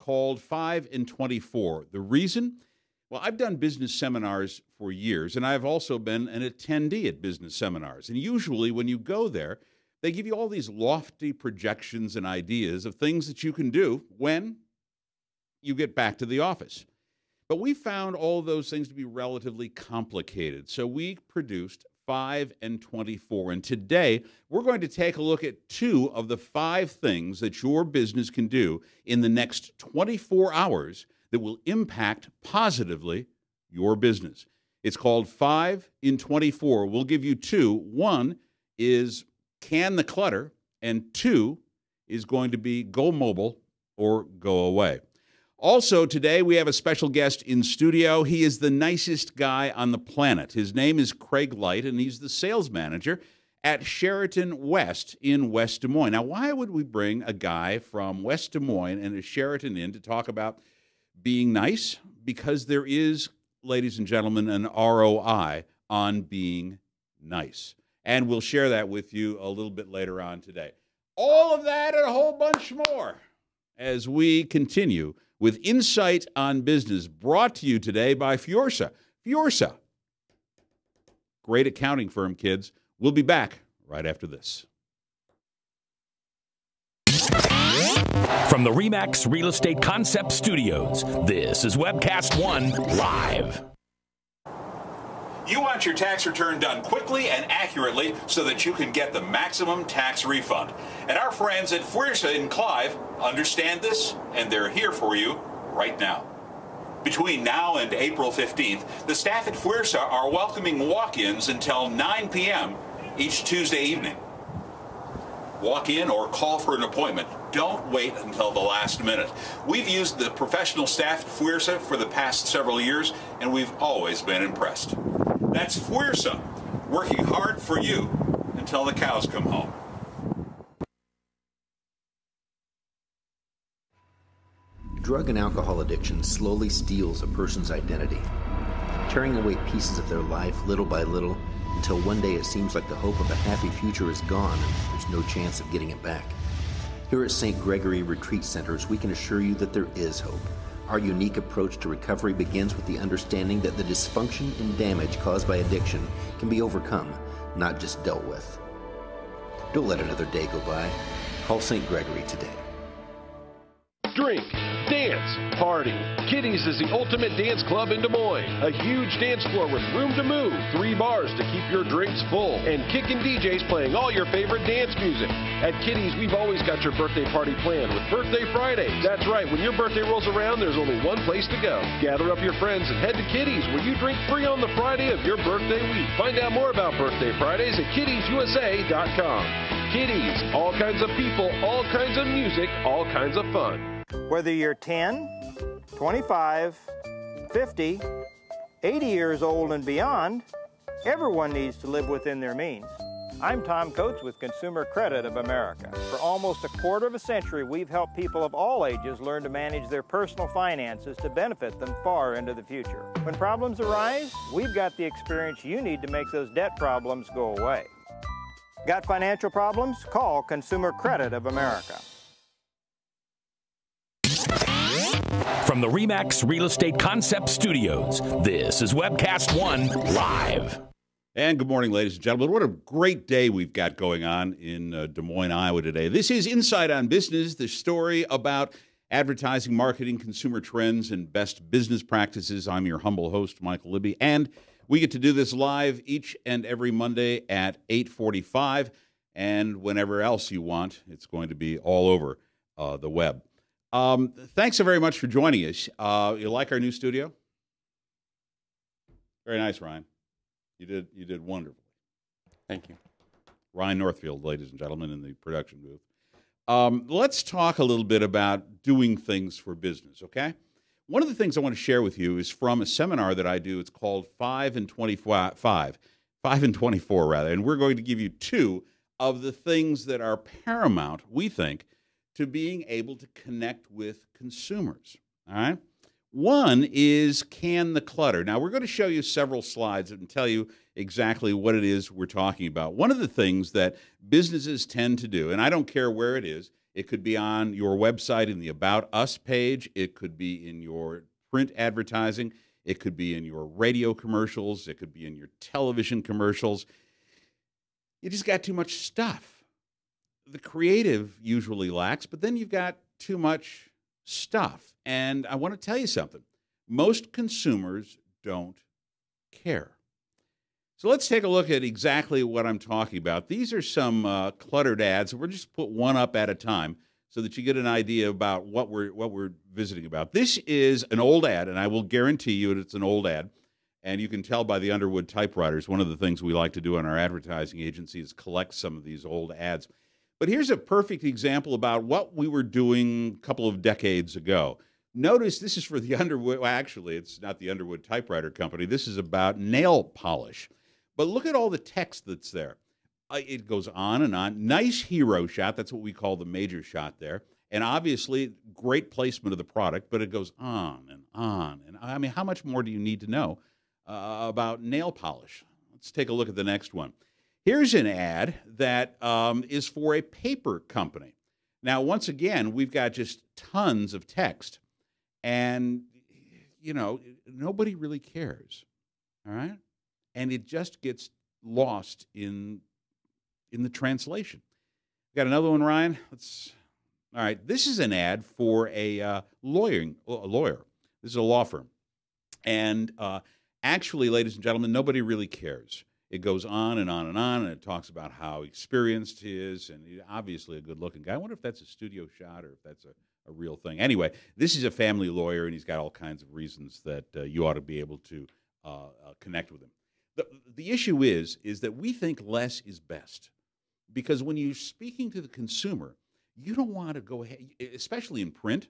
called 5 in 24. The reason? Well, I've done business seminars for years, and I've also been an attendee at business seminars. And usually when you go there, they give you all these lofty projections and ideas of things that you can do when you get back to the office. But we found all of those things to be relatively complicated. So we produced 5 and 24. And today, we're going to take a look at 2 of the 5 things that your business can do in the next 24 hours that will impact positively your business. It's called 5 in 24. We'll give you 2. 1 is can the clutter, and 2 is going to be go mobile or go away. Also, today we have a special guest in studio. He is the nicest guy on the planet. His name is Craig Light, and he's the sales manager at Sheraton West in West Des Moines. Now, why would we bring a guy from West Des Moines and a Sheraton Inn to talk about being nice? Because there is, ladies and gentlemen, an ROI on being nice. And we'll share that with you a little bit later on today. All of that and a whole bunch more as we continue with Insight on Business, brought to you today by Fiorsa. Fiorsa, great accounting firm, kids. We'll be back right after this. From the RE/MAX Real Estate Concept Studios, this is Webcast One Live. You want your tax return done quickly and accurately so that you can get the maximum tax refund. And our friends at Fiorsa in Clive understand this, and they're here for you right now. Between now and April 15th, the staff at Fiorsa are welcoming walk-ins until 9 p.m. each Tuesday evening. Walk in or call for an appointment. Don't wait until the last minute. We've used the professional staff at Fiorsa for the past several years, and we've always been impressed. That's Fiorsa, working hard for you until the cows come home. Drug and alcohol addiction slowly steals a person's identity, tearing away pieces of their life little by little until one day it seems like the hope of a happy future is gone and there's no chance of getting it back. Here at St. Gregory Retreat Centers, we can assure you that there is hope. Our unique approach to recovery begins with the understanding that the dysfunction and damage caused by addiction can be overcome, not just dealt with. Don't let another day go by. Call St. Gregory today. Drink, dance, party. Kitty's is the ultimate dance club in Des Moines. A huge dance floor with room to move, 3 bars to keep your drinks full, and kickin' DJs playing all your favorite dance music. At Kitty's, we've always got your birthday party planned with Birthday Fridays. That's right, when your birthday rolls around, there's only one place to go. Gather up your friends and head to Kitty's, where you drink free on the Friday of your birthday week. Find out more about Birthday Fridays at kittysusa.com. Kitty's, all kinds of people, all kinds of music, all kinds of fun. Whether you're 10, 25, 50, 80 years old and beyond, everyone needs to live within their means. I'm Tom Coates with Consumer Credit of America. For almost a quarter of a century, we've helped people of all ages learn to manage their personal finances to benefit them far into the future. When problems arise, we've got the experience you need to make those debt problems go away. Got financial problems? Call Consumer Credit of America. From the RE/MAX Real Estate Concept Studios, this is Webcast One Live. And good morning, ladies and gentlemen. What a great day we've got going on in Des Moines, Iowa today. This is Insight on Business, the story about advertising, marketing, consumer trends, and best business practices. I'm your humble host, Michael Libby, and we get to do this live each and every Monday at 8:45, and whenever else you want. It's going to be all over the web. Thanks so very much for joining us. You like our new studio? Very nice, Ryan. You did wonderfully. Thank you. Ryan Northfield, ladies and gentlemen, in the production booth. Let's talk a little bit about doing things for business, okay? One of the things I want to share with you is from a seminar that I do. It's called 5 in 24, and we're going to give you 2 of the things that are paramount, we think, to being able to connect with consumers, all right? One is can the clutter. Now, we're going to show you several slides and tell you exactly what it is we're talking about. One of the things that businesses tend to do, and I don't care where it is It could be on your website in the About Us page. It could be in your print advertising. It could be in your radio commercials. It could be in your television commercials. You just got too much stuff. The creative usually lacks, but then you've got too much stuff. And I want to tell you something. Most consumers don't care. So let's take a look at exactly what I'm talking about. These are some cluttered ads. We'll just put one up at a time so that you get an idea about what we're visiting about. This is an old ad, and I will guarantee you it's an old ad. And you can tell by the Underwood typewriters, one of the things we like to do in our advertising agency is collect some of these old ads. But here's a perfect example about what we were doing a couple of decades ago. Notice this is for the Underwood. Well, actually, it's not the Underwood Typewriter Company. This is about nail polish. But look at all the text that's there. It goes on and on. Nice hero shot. That's what we call the major shot there. And obviously, great placement of the product, but it goes on and on. And I mean, how much more do you need to know about nail polish? Let's take a look at the next one. Here's an ad that is for a paper company. Now, once again, we've got just tons of text. And, you know, nobody really cares, all right? And it just gets lost in the translation. Got another one, Ryan? All right, this is an ad for a lawyer. This is a law firm. And actually, ladies and gentlemen, nobody really cares. It goes on and on and on, and it talks about how experienced he is, and he's obviously a good-looking guy. I wonder if that's a studio shot or if that's a real thing. Anyway, this is a family lawyer, and he's got all kinds of reasons that you ought to be able to connect with him. The issue is that we think less is best, because when you're speaking to the consumer, you don't want to go ahead, especially in print,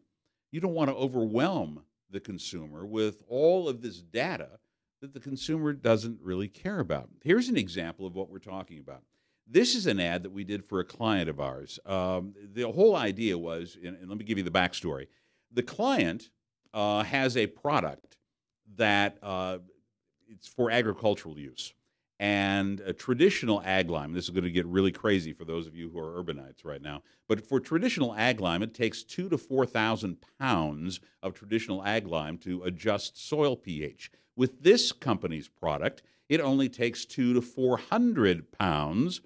you don't want to overwhelm the consumer with all of this data that the consumer doesn't really care about. Here's an example of what we're talking about. This is an ad that we did for a client of ours. The whole idea was, and let me give you the backstory. The client has a product that it's for agricultural use. And a traditional ag lime, this is going to get really crazy for those of you who are urbanites right now, but for traditional ag lime, it takes 2,000 to 4,000 pounds of traditional ag lime to adjust soil pH. With this company's product, it only takes 200 to 400 pounds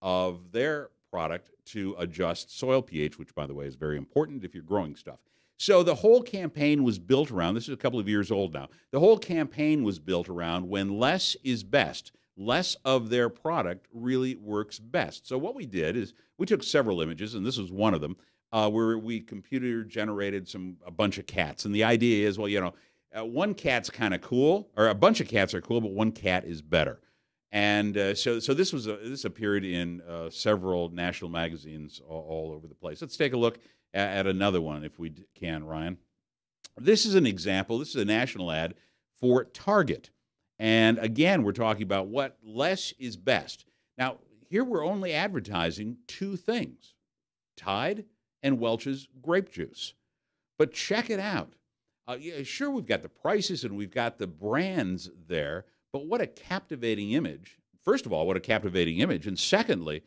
of their product to adjust soil pH, which, by the way, is very important if you're growing stuff. So the whole campaign was built around, this is a couple of years old now, the whole campaign was built around when less is best. Less of their product really works best. So what we did is we took several images, and this was one of them, where we computer-generated a bunch of cats. And the idea is, well, you know, one cat's kind of cool, or a bunch of cats are cool, but one cat is better. And so this appeared in several national magazines all over the place. Let's take a look at another one, if we can, Ryan. This is an example. This is a national ad for Target. And again, we're talking about what less is best. Now, here we're only advertising two things, Tide and Welch's grape juice. But check it out. Yeah, sure, we've got the prices and we've got the brands there, but what a captivating image. First of all, what a captivating image. And secondly,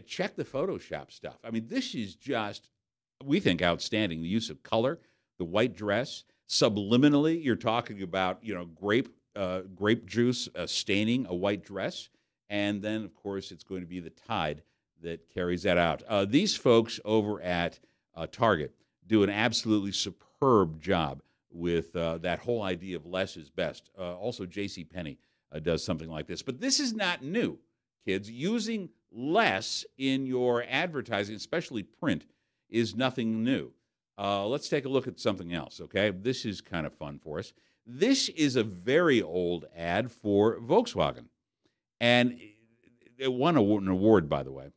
check the Photoshop stuff. I mean, this is just, we think, outstanding. The use of color, the white dress, subliminally, you're talking about, you know, grape juice staining a white dress. And then, of course, it's going to be the Tide that carries that out. These folks over at Target do an absolutely superb job with that whole idea of less is best. Also, JCPenney does something like this. But this is not new, kids. Using less in your advertising, especially print, is nothing new. Let's take a look at something else, okay? This is kind of fun for us. This is a very old ad for Volkswagen. And it won an award, by the way.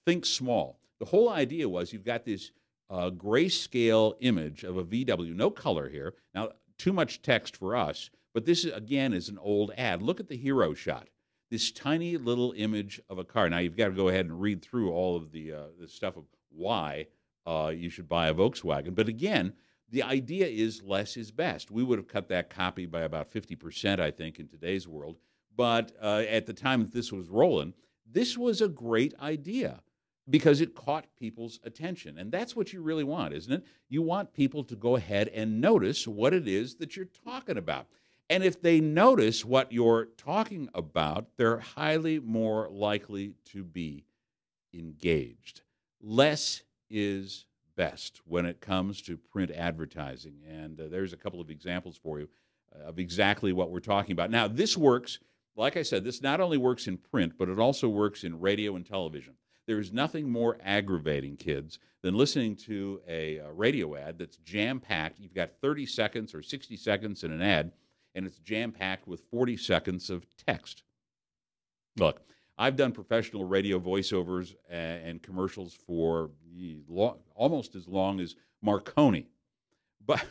Think small. The whole idea was you've got this grayscale image of a VW, no color here. Now, too much text for us, but this, again, is an old ad. Look at the hero shot. This tiny little image of a car. Now, you've got to go ahead and read through all of the stuff of why you should buy a Volkswagen. But again, the idea is less is best. We would have cut that copy by about 50%, I think, in today's world. But at the time that this was rolling, this was a great idea. because it caught people's attention. And that's what you really want, isn't it? You want people to go ahead and notice what it is that you're talking about. And if they notice what you're talking about, they're highly more likely to be engaged. Less is best when it comes to print advertising. And there's a couple of examples for you of exactly what we're talking about. Now, this works, like I said, this not only works in print, but it also works in radio and television. There is nothing more aggravating, kids, than listening to a radio ad that's jam-packed. You've got 30 seconds or 60 seconds in an ad, and it's jam-packed with 40 seconds of text. Look, I've done professional radio voiceovers and commercials for almost as long as Marconi. But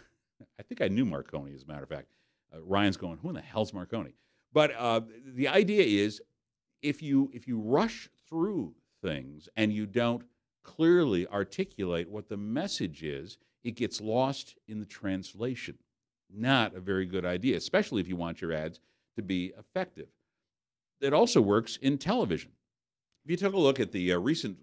I think I knew Marconi, as a matter of fact. Ryan's going, who in the hell's Marconi? But the idea is, if you rush through things and you don't clearly articulate what the message is, it gets lost in the translation. Not a very good idea, especially if you want your ads to be effective. It also works in television. If you took a look at the recent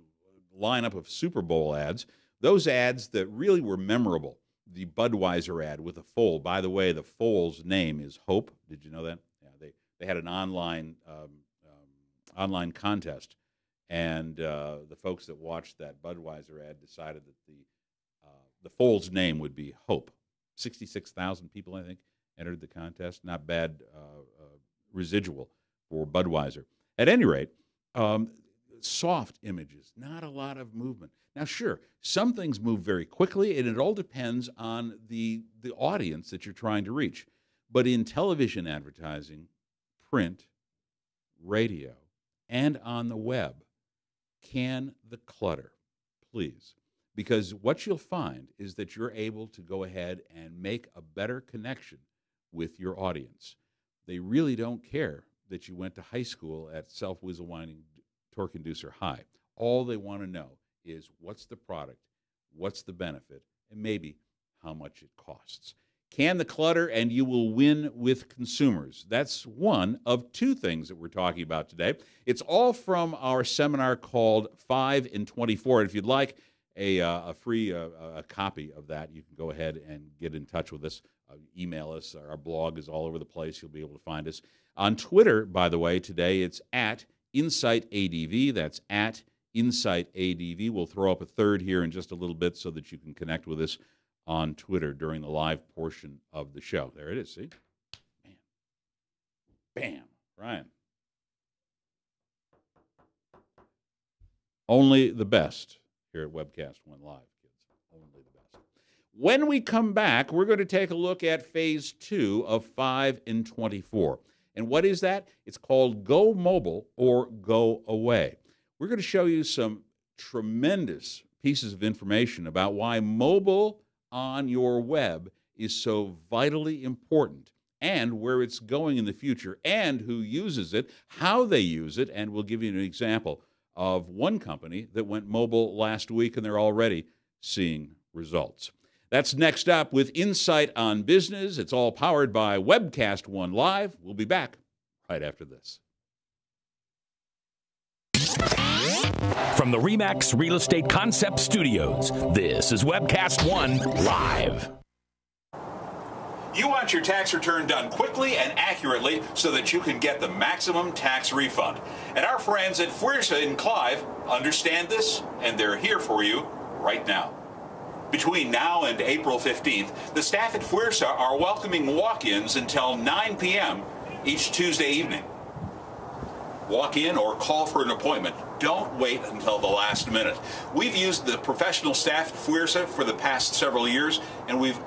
lineup of Super Bowl ads, those ads that really were memorable, the Budweiser ad with a foal. By the way, the foal's name is Hope. Did you know that? Yeah, they had an online contest. And the folks that watched that Budweiser ad decided that the foal's name would be Hope. 66,000 people, I think, entered the contest. Not bad residual for Budweiser. At any rate, soft images, not a lot of movement. Now, sure, some things move very quickly, and it all depends on the audience that you're trying to reach. But in television advertising, print, radio, and on the web, can the clutter, please. Because what you'll find is that you're able to go ahead and make a better connection with your audience. They really don't care that you went to high school at self-whizzle-winding torque inducer high. All they want to know is what's the product, what's the benefit, and maybe how much it costs. Can the clutter, and you will win with consumers. That's one of two things that we're talking about today. It's all from our seminar called 5 in 24. And if you'd like a free copy of that, you can go ahead and get in touch with us. Email us. Our blog is all over the place. You'll be able to find us. On Twitter, by the way, today it's at InsightADV. That's at InsightADV. We'll throw up a third here in just a little bit so that you can connect with us on Twitter during the live portion of the show. There it is, see? Bam. Bam. Ryan. Only the best here at Webcast One Live, kids. Only the best. When we come back, we're going to take a look at Phase 2 of 5 in 24. And what is that? It's called Go Mobile or Go Away. We're going to show you some tremendous pieces of information about why mobile on your web is so vitally important, and where it's going in the future, and who uses it, how they use it, and we'll give you an example of one company that went mobile last week, and they're already seeing results. That's next up with Insight on Business. It's all powered by Webcast One Live. We'll be back right after this. From the RE/MAX Real Estate Concept Studios, this is Webcast One Live. You want your tax return done quickly and accurately so that you can get the maximum tax refund. And our friends at Fwirsa in Clive understand this, and they're here for you right now. Between now and April 15th, the staff at Fwirsa are welcoming walk-ins until 9 p.m. each Tuesday evening. Walk in or call for an appointment. Don't wait until the last minute. We've used the professional staff at Fwirsa for the past several years, and we've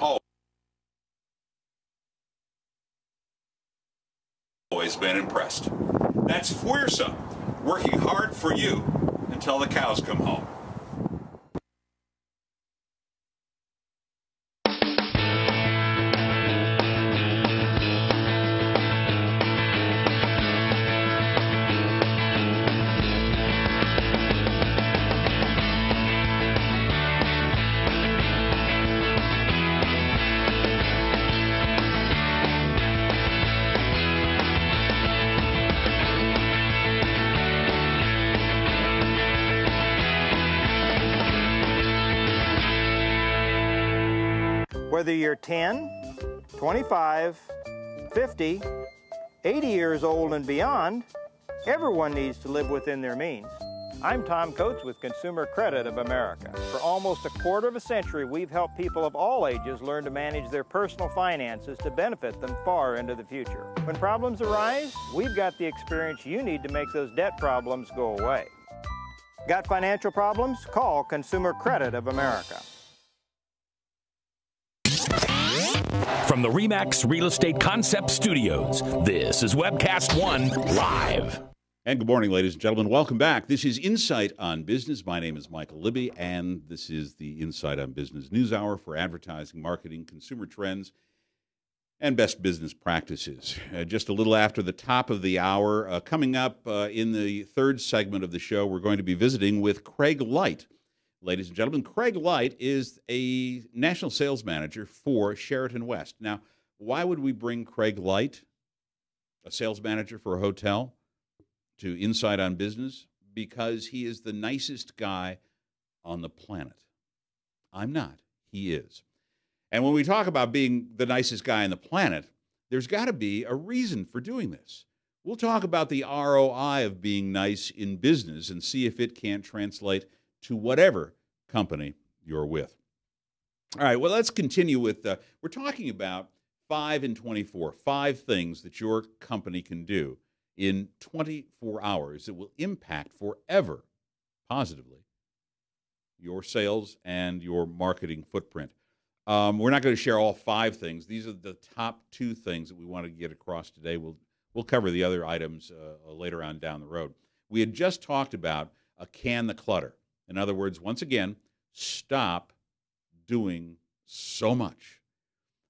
always been impressed. That's Fwirsa, working hard for you until the cows come home. Whether you're 10, 25, 50, 80 years old and beyond, everyone needs to live within their means. I'm Tom Coates with Consumer Credit of America. For almost a quarter of a century, we've helped people of all ages learn to manage their personal finances to benefit them far into the future. When problems arise, we've got the experience you need to make those debt problems go away. Got financial problems? Call Consumer Credit of America. From the RE/MAX Real Estate Concept Studios, this is Webcast One Live. And good morning, ladies and gentlemen. Welcome back. This is Insight on Business. My name is Michael Libby, and this is the Insight on Business News Hour for advertising, marketing, consumer trends, and best business practices. Just a little after the top of the hour, coming up in the third segment of the show, we're going to be visiting with Craig Light. Ladies and gentlemen, Craig Light is a national sales manager for Sheraton West. Now, why would we bring Craig Light, a sales manager for a hotel, to Insight on Business? Because he is the nicest guy on the planet. I'm not. He is. And when we talk about being the nicest guy on the planet, there's got to be a reason for doing this. We'll talk about the ROI of being nice in business and see if it can't translate to whatever company you're with. All right, well, let's continue with, we're talking about 5 in 24, 5 things that your company can do in 24 hours that will impact forever, positively, your sales and your marketing footprint. We're not going to share all 5 things. These are the top 2 things that we want to get across today. We'll cover the other items later on down the road. We had just talked about can the clutter. In other words, once again, stop doing so much.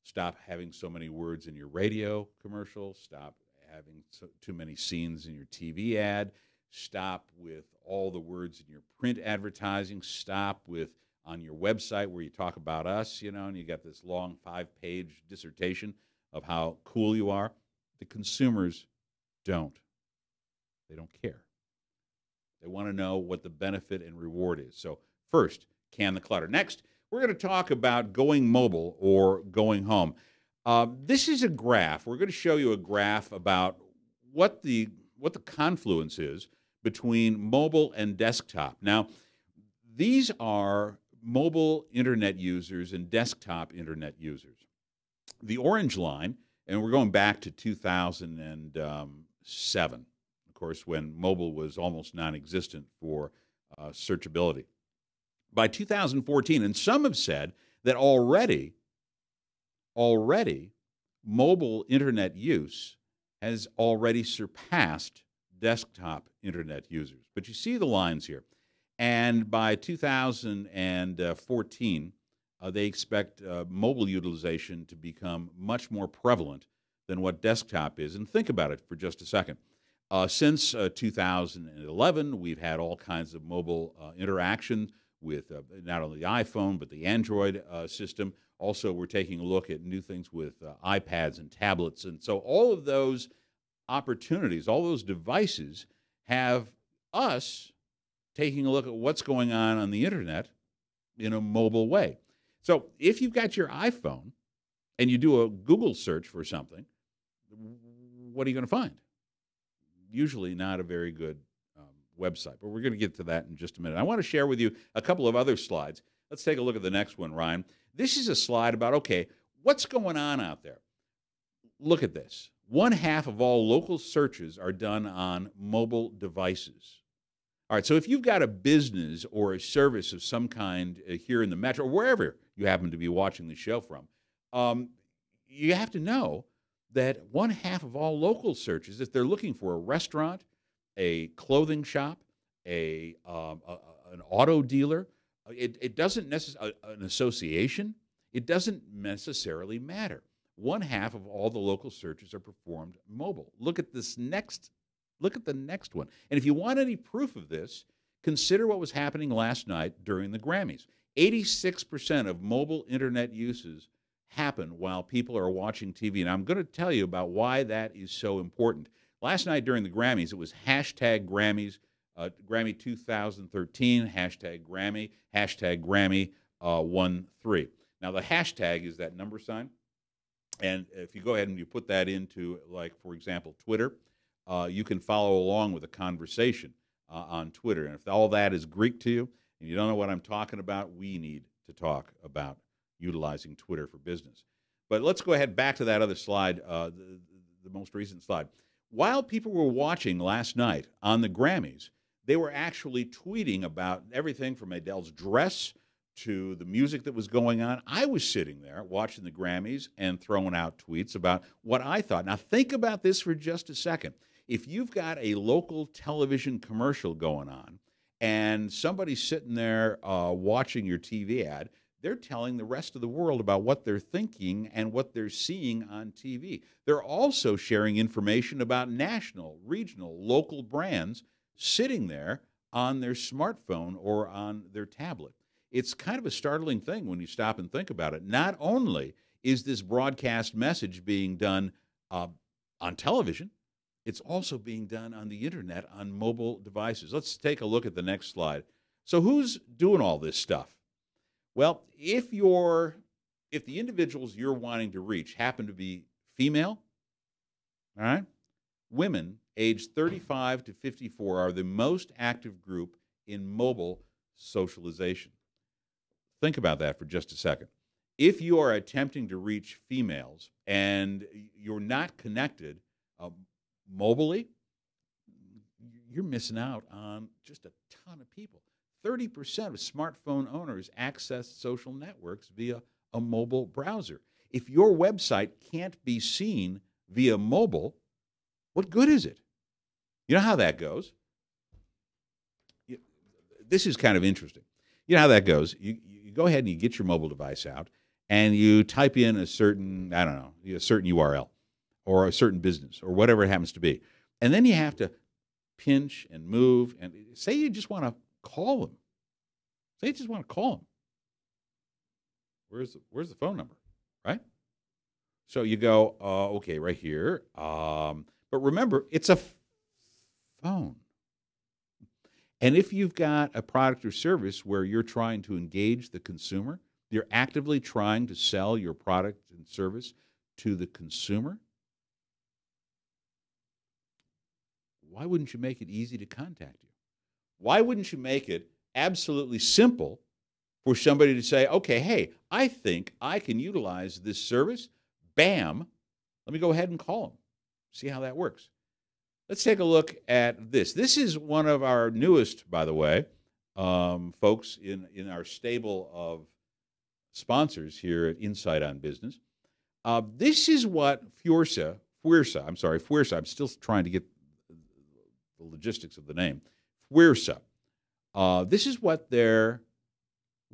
Stop having so many words in your radio commercial. Stop having too many scenes in your TV ad. Stop with all the words in your print advertising. Stop with on your website where you talk about us, and you got this long 5-page dissertation of how cool you are. The consumers don't. They don't care. They want to know what the benefit and reward is. So first, can the clutter. Next, we're going to talk about going mobile or going home. This is a graph. We're going to show you a graph about what the confluence is between mobile and desktop. Now, these are mobile internet users and desktop internet users. The orange line, and we're going back to 2007, of course, when mobile was almost non-existent for searchability. By 2014, and some have said that already mobile internet use has already surpassed desktop internet users. But you see the lines here. And by 2014, they expect mobile utilization to become much more prevalent than what desktop is. And think about it for just a second. Since 2011, we've had all kinds of mobile interaction with not only the iPhone, but the Android system. Also, we're taking a look at new things with iPads and tablets. And so all of those opportunities, all those devices have us taking a look at what's going on the internet in a mobile way. So if you've got your iPhone and you do a Google search for something, what are you going to find? Usually not a very good website, but we're going to get to that in just a minute. I want to share with you a couple of other slides. Let's take a look at the next one, Ryan. This is a slide about, okay, what's going on out there? Look at this. 1/2 of all local searches are done on mobile devices. All right, so if you've got a business or a service of some kind here in the metro, or wherever you happen to be watching the show from, you have to know that 1/2 of all local searches, if they're looking for a restaurant, a clothing shop, an auto dealer, it doesn't necessarily, an association, it doesn't necessarily matter. 1/2 of all the local searches are performed mobile. Look at this next. Look at the next one. And if you want any proof of this, consider what was happening last night during the Grammys. 86% of mobile internet uses happen while people are watching TV. And I'm going to tell you about why that is so important. Last night during the Grammys, it was hashtag Grammys, Grammy 2013, hashtag Grammy, hashtag Grammy 13. Now, the hashtag is that number sign. And if you go ahead and you put that into, like, for example, Twitter, you can follow along with a conversation on Twitter. And if all that is Greek to you and you don't know what I'm talking about, we need to talk about utilizing Twitter for business. But let's go ahead back to that other slide, the most recent slide. While people were watching last night on the Grammys, they were actually tweeting about everything from Adele's dress to the music that was going on. I was sitting there watching the Grammys and throwing out tweets about what I thought. Now, think about this for just a second. If you've got a local television commercial going on and somebody's sitting there watching your TV ad, they're telling the rest of the world about what they're thinking and what they're seeing on TV. They're also sharing information about national, regional, local brands sitting there on their smartphone or on their tablet. It's kind of a startling thing when you stop and think about it. Not only is this broadcast message being done on television, it's also being done on the internet on mobile devices. Let's take a look at the next slide. So who's doing all this stuff? Well, if the individuals you're wanting to reach happen to be female, all right, women aged 35 to 54 are the most active group in mobile socialization. Think about that for just a second. If you are attempting to reach females and you're not connected mobily, you're missing out on just a ton of people. 30% of smartphone owners access social networks via a mobile browser. If your website can't be seen via mobile, what good is it? You know how that goes? This is kind of interesting. You know how that goes. You go ahead and you get your mobile device out and you type in a certain, I don't know, a certain URL or a certain business or whatever it happens to be. And then you have to pinch and move and say you just want to call them. Say you just want to call them. Where's the phone number, right? So you go, okay, right here. But remember, it's a phone. And if you've got a product or service where you're trying to engage the consumer, you're actively trying to sell your product and service to the consumer, why wouldn't you make it easy to contact you? Why wouldn't you make it absolutely simple for somebody to say, okay, hey, I think I can utilize this service. Bam, let me go ahead and call them. See how that works. Let's take a look at this. This is one of our newest, by the way, folks in our stable of sponsors here at Insight on Business. This is what Fwrsa, I'm still trying to get the logistics of the name. Fwrsa. This is what their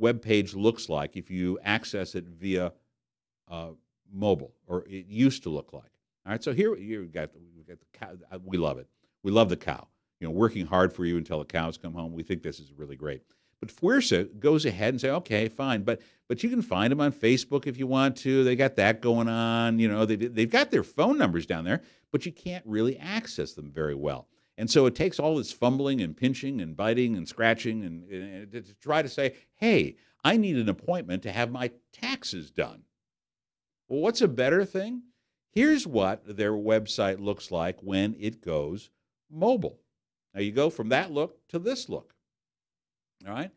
webpage looks like if you access it via mobile, or it used to look like. All right, so here we've got the cow. We love it. We love the cow. You know, working hard for you until the cows come home. We think this is really great. But Fwrsa goes ahead and say, okay, fine, but you can find them on Facebook if you want to. They got that going on. You know, they've got their phone numbers down there, but you can't really access them very well. And so it takes all this fumbling and pinching and biting and scratching and to try to say, hey, I need an appointment to have my taxes done. Well, what's a better thing? Here's what their website looks like when it goes mobile. Now you go from that look to this look. All right?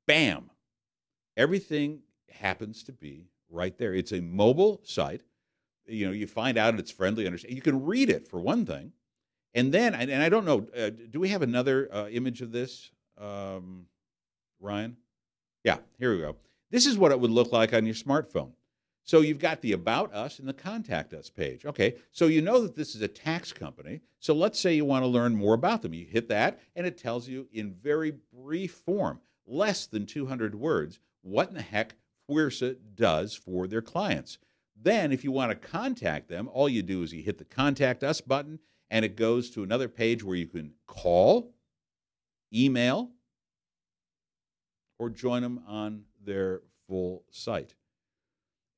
Bam. Everything happens to be right there. It's a mobile site. You know, you find out it's friendly. You can read it, for one thing. And then, and I don't know, do we have another image of this, Ryan? Yeah, here we go. This is what it would look like on your smartphone. So you've got the About Us and the Contact Us page. Okay, so you know that this is a tax company. So let's say you want to learn more about them. You hit that, and it tells you in very brief form, less than 200 words, what in the heck Fwrsa does for their clients. Then if you want to contact them, all you do is you hit the Contact Us button, and it goes to another page where you can call, email, or join them on their full site.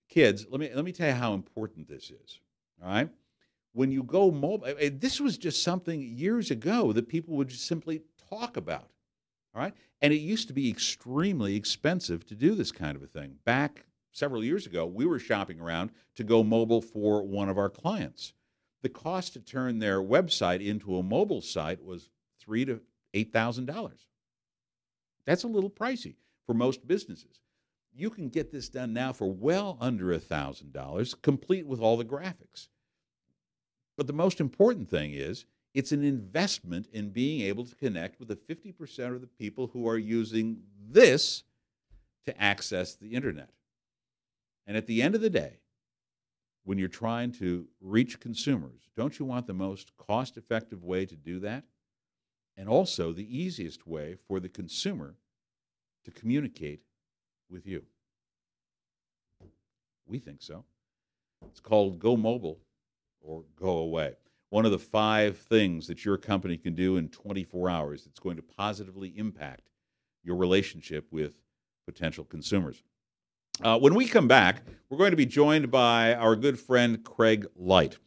Kids, let me tell you how important this is, all right? When you go mobile, this was just something years ago that people would just simply talk about, all right? And it used to be extremely expensive to do this kind of a thing back several years ago, we were shopping around to go mobile for one of our clients. The cost to turn their website into a mobile site was $3,000 to $8,000. That's a little pricey for most businesses. You can get this done now for well under $1,000, complete with all the graphics. But the most important thing is it's an investment in being able to connect with the 50% of the people who are using this to access the internet. And at the end of the day, when you're trying to reach consumers, don't you want the most cost-effective way to do that? And also the easiest way for the consumer to communicate with you? We think so. It's called Go Mobile or Go Away. One of the 5 things that your company can do in 24 hours that's going to positively impact your relationship with potential consumers. When we come back, we're going to be joined by our good friend Craig Light.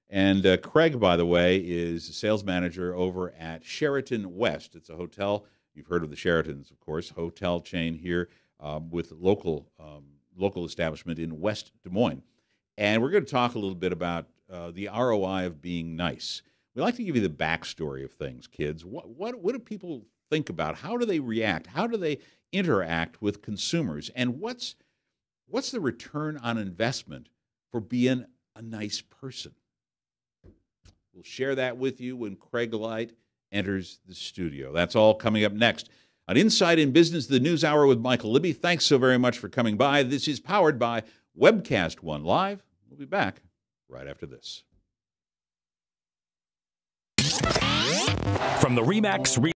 And Craig, by the way, is a sales manager over at Sheraton West. It's a hotel. You've heard of the Sheratons, of course, hotel chain here with local establishment in West Des Moines. And we're going to talk a little bit about the ROI of being nice. We like to give you the backstory of things, kids. What do people think about? How do they react? How do they interact with consumers? And what's the return on investment for being a nice person? We'll share that with you when Craig Light enters the studio. That's all coming up next on Inside in Business, the News Hour with Michael Libby. Thanks so very much for coming by. This is powered by Webcast One Live. We'll be back right after this. From the RE/MAX